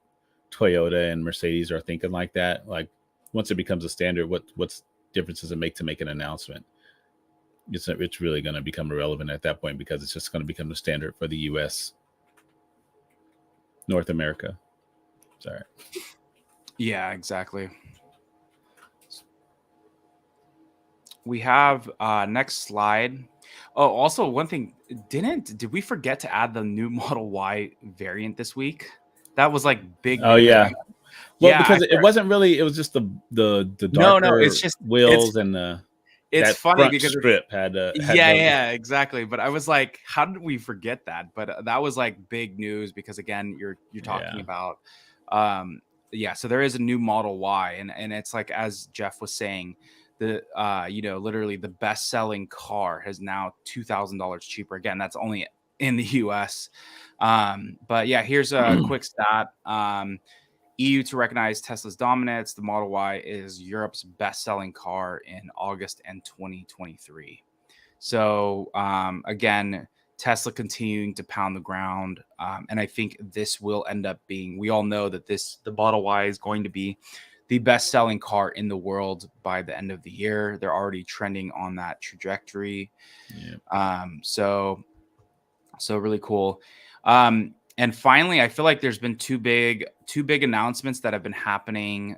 Toyota and Mercedes are thinking like that. Like, once it becomes a standard, what's difference does it make to make an announcement? It's really going to become irrelevant at that point, because it's just going to become the standard for the US, North America. Sorry. Yeah, exactly. We have next slide. Oh, also one thing, did we forget to add the new Model Y variant this week? That was like big. Oh news. yeah. Well, Yeah, because it wasn't really. It was just the darker no, it's just wheels and it's that funny front because strip had yeah, exactly. But I was like, how did we forget that? But that was like big news, because again, you're talking about so there is a new Model Y, and it's like, as Jeff was saying, the literally the best-selling car has now $2,000 cheaper. Again, that's only in the US. But yeah, here's a quick stat. EU to recognize Tesla's dominance. The Model Y is Europe's best-selling car in August and 2023. So again, Tesla continuing to pound the ground, and I think this will end up being. We all know that the Model Y is going to be the best-selling car in the world by the end of the year. They're already trending on that trajectory. Yeah. So really cool. And finally, I feel like there's been two big announcements that have been happening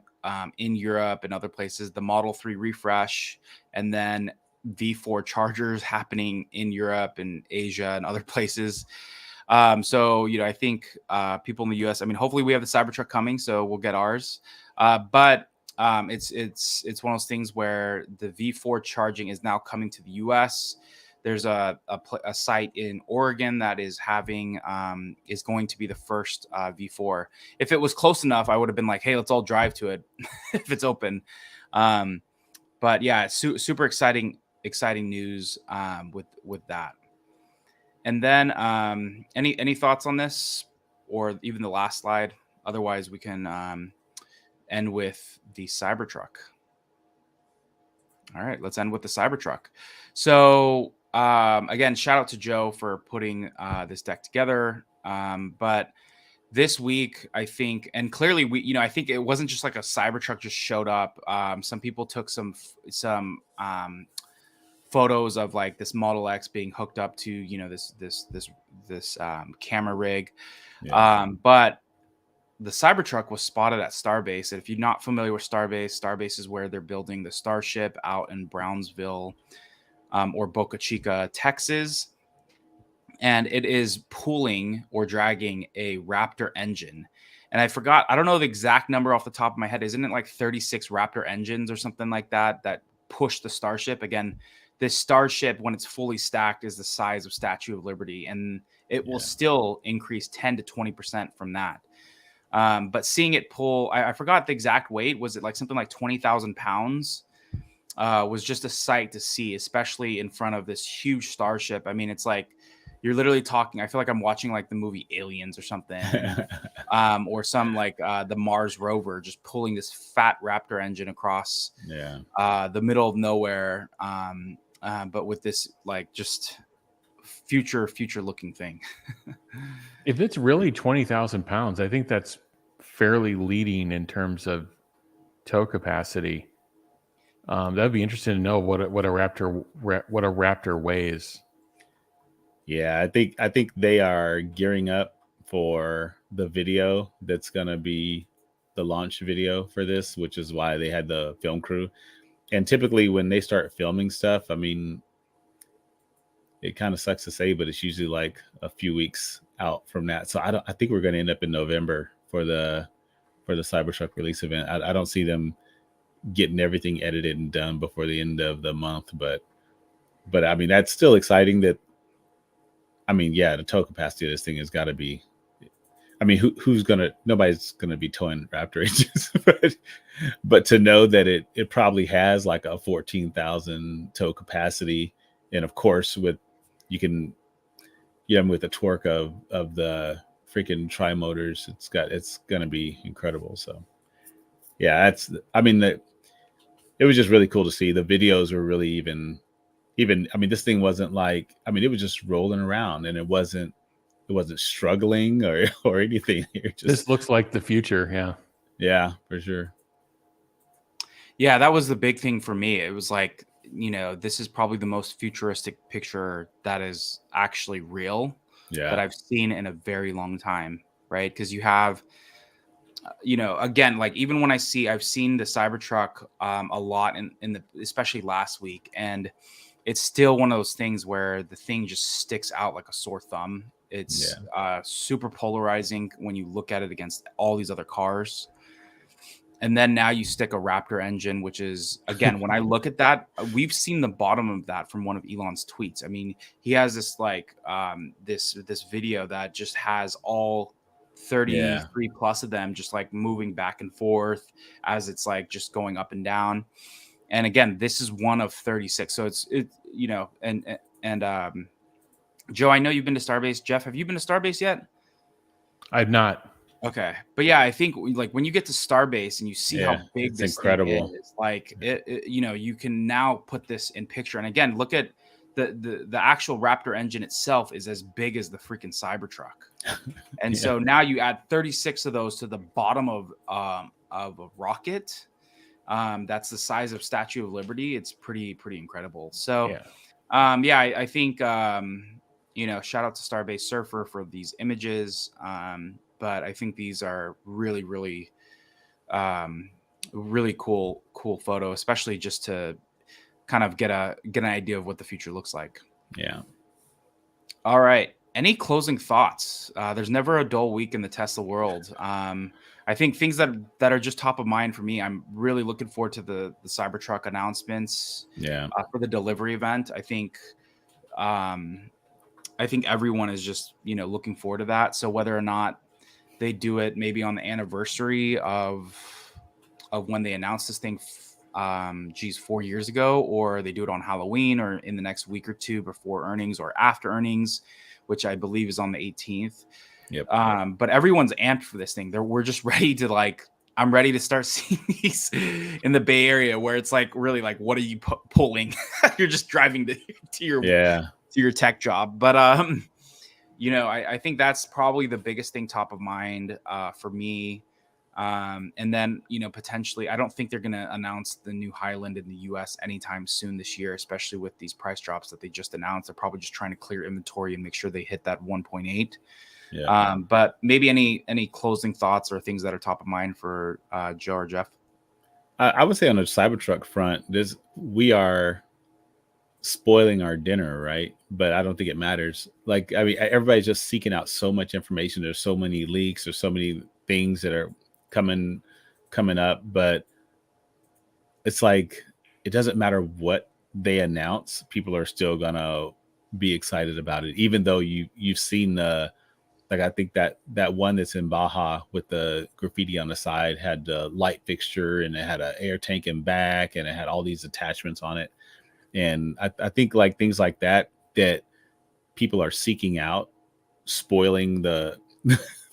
in Europe and other places. The Model 3 refresh, and then V4 chargers happening in Europe and Asia and other places. So I think people in the US, I mean, hopefully we have the Cybertruck coming, so we'll get ours. But it's one of those things where the V4 charging is now coming to the US. There's a site in Oregon that is going to be the first V4. If it was close enough, I would have been like, hey, let's all drive to it if it's open. But yeah, super exciting news with that. And then any thoughts on this, or even the last slide? Otherwise, we can end with the Cybertruck. All right, let's end with the Cybertruck. So again, shout out to Joe for putting this deck together. But this week, I think, and clearly I think it wasn't just like a Cybertruck just showed up. Some people took some photos of like this Model X being hooked up to this camera rig. Yeah. But the Cybertruck was spotted at Starbase. And if you're not familiar with Starbase is where they're building the Starship out in Brownsville or Boca Chica, Texas. And it is pulling or dragging a Raptor engine. And I don't know the exact number off the top of my head. Isn't it like 36 Raptor engines or something like that push the Starship? Again, this Starship, when it's fully stacked, is the size of Statue of Liberty. And it will still increase 10 to 20% from that. But seeing it pull, I forgot the exact weight. Was it like something like 20,000 pounds? was just a sight to see, especially in front of this huge starship. I mean, it's like you're literally talking. I feel like I'm watching like the movie Aliens or something, or some like the Mars rover just pulling this fat Raptor engine across the middle of nowhere. But with this like just future looking thing. If it's really 20,000 pounds, I think that's fairly leading in terms of tow capacity. That'd be interesting to know what a Raptor weighs. Yeah, I think they are gearing up for the video that's gonna be the launch video for this, which is why they had the film crew. And typically when they start filming stuff, I mean, it kind of sucks to say, but it's usually like a few weeks out from that. So I think we're gonna end up in November for the Cybertruck release event. I don't see them getting everything edited and done before the end of the month, but I mean that's still exciting. That I mean, yeah, the tow capacity of this thing has got to be. I mean, nobody's gonna be towing Raptor engines, but to know that it probably has like a 14,000 tow capacity, and of course with with the torque of the freaking tri motors, it's gonna be incredible. So yeah, it was just really cool to see. The videos were really even I mean, this thing wasn't like, I mean, it was just rolling around, and it wasn't struggling or anything. This looks like the future. Yeah, for sure. Yeah, that was the big thing for me. It was like, this is probably the most futuristic picture that is actually real that I've seen in a very long time, right? Because you have, again, like even when I've seen the Cybertruck a lot especially last week, and it's still one of those things where the thing just sticks out like a sore thumb. It's super polarizing when you look at it against all these other cars. And then now you stick a Raptor engine, which is, again, when I look at that, we've seen the bottom of that from one of Elon's tweets. I mean, he has this like this video that just has all 33 plus of them just like moving back and forth as it's like just going up and down. And again, this is one of 36. So it's Joe, I know you've been to Starbase. Jeff, have you been to Starbase yet? I've not. Okay. But yeah, I think like when you get to Starbase and you see how big this incredible thing is, like you can now put this in picture. And again, look at the actual Raptor engine itself is as big as the freaking Cybertruck. And so now you add 36 of those to the bottom of a rocket. That's the size of Statue of Liberty. It's pretty incredible. So I think shout out to Starbase Surfer for these images. But I think these are really cool photo, especially just to kind of get an idea of what the future looks like. Yeah. All right. Any closing thoughts? There's never a dull week in the Tesla world. I think things that are just top of mind for me. I'm really looking forward to the Cybertruck announcements. For the delivery event. I think everyone is just looking forward to that. So whether or not they do it maybe on the anniversary of when they announced this thing 4 years ago, or they do it on Halloween or in the next week or two before earnings or after earnings, which I believe is on the 18th. But everyone's amped for this thing. We're just ready to I'm ready to start seeing these in the Bay Area, where it's like really like, what are you pulling? You're just driving to your tech job. But I think that's probably the biggest thing top of mind for me. And then potentially, I don't think they're going to announce the new Highland in the US anytime soon this year, especially with these price drops that they just announced. They're probably just trying to clear inventory and make sure they hit that 1.8. But maybe any closing thoughts or things that are top of mind for Joe or Jeff? I would say on the Cybertruck front, we are spoiling our dinner, right? But I don't think it matters. Like, I mean, everybody's just seeking out so much information. There's so many leaks. There's so many things that are coming up, but it's like, it doesn't matter what they announce. People are still gonna be excited about it, even though you've seen the Like I think that one that's in Baja with the graffiti on the side had the light fixture, and it had an air tank in back, and it had all these attachments on it. And I think like things like that people are seeking out, spoiling the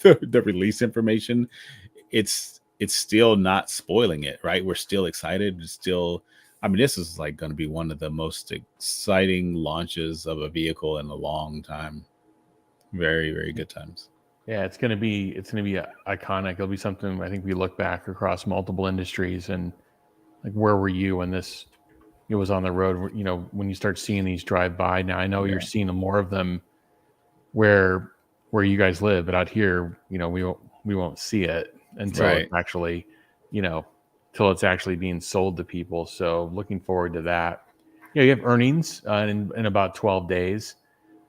the release information. It's still not spoiling it, right? We're still excited. It's still, I mean, this is like going to be one of the most exciting launches of a vehicle in a long time. Very, very good times. Yeah, it's gonna be iconic. It'll be something I think we look back across multiple industries and like, where were you when this it was on the road? You know, when you start seeing these drive by. Now I know you're seeing more of them where you guys live, but out here, you know, we won't see it until it's actually, you know, till it's actually being sold to people. So looking forward to that. Yeah, you have earnings in about 12 days.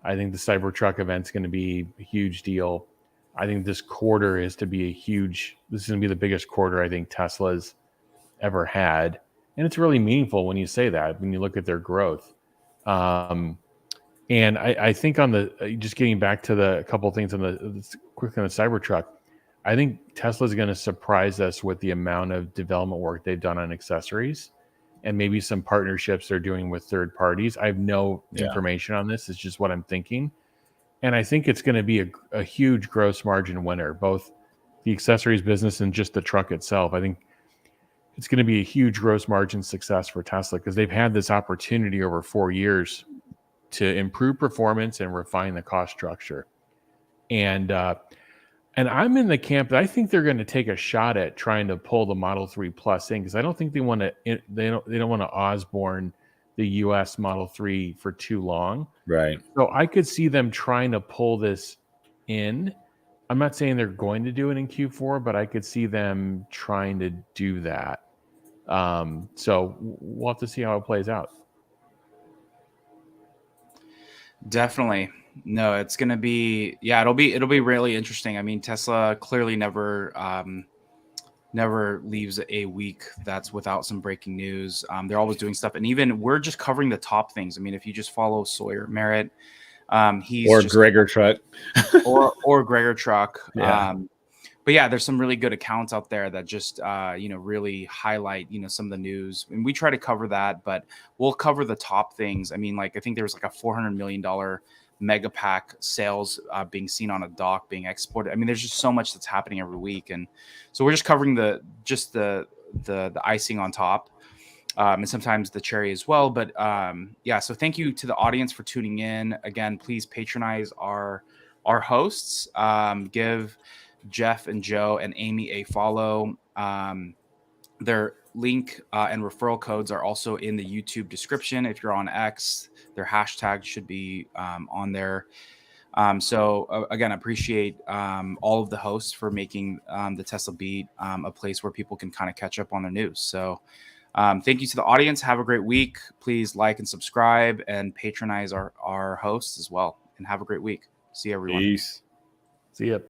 I think the Cybertruck event's going to be a huge deal. I think this quarter is to be this is going to be the biggest quarter I think Tesla's ever had. And it's really meaningful when you say that, when you look at their growth. And I think on the, just getting back to a couple of things quick on the Cybertruck, I think Tesla's going to surprise us with the amount of development work they've done on accessories, and maybe some partnerships they're doing with third parties. I have no information on this. It's just what I'm thinking. And I think it's going to be a huge gross margin winner, both the accessories business and just the truck itself. I think it's going to be a huge gross margin success for Tesla because they've had this opportunity over 4 years to improve performance and refine the cost structure. And I'm in the camp that I think they're going to take a shot at trying to pull the Model 3 Plus in, because I don't think they want to. They don't want to Osborne the U.S. Model 3 for too long. Right. So I could see them trying to pull this in. I'm not saying they're going to do it in Q4, but I could see them trying to do that. So we'll have to see how it plays out. Definitely. No, it's going to be, it'll be really interesting. I mean, Tesla clearly never leaves a week that's without some breaking news. They're always doing stuff. And even we're just covering the top things. I mean, if you just follow Sawyer Merritt, Gregor Truck or Gregor Truck. Yeah. But yeah, there's some really good accounts out there that just, really highlight, some of the news, and we try to cover that, but we'll cover the top things. I mean, like, I think there was like a $400 million mega pack sales being seen on a dock being exported. I mean, there's just so much that's happening every week. And so we're just covering the icing on top. And sometimes the cherry as well. But so thank you to the audience for tuning in. Again, please patronize our hosts. Give Jeff and Joe and Amy a follow. Their link and referral codes are also in the YouTube description. If you're on X, their hashtag should be on there. So again, I appreciate all of the hosts for making the Tesla Beat a place where people can kind of catch up on their news. So thank you to the audience. Have a great week. Please like and subscribe and patronize our hosts as well. And have a great week. See you, everyone. Peace. See ya.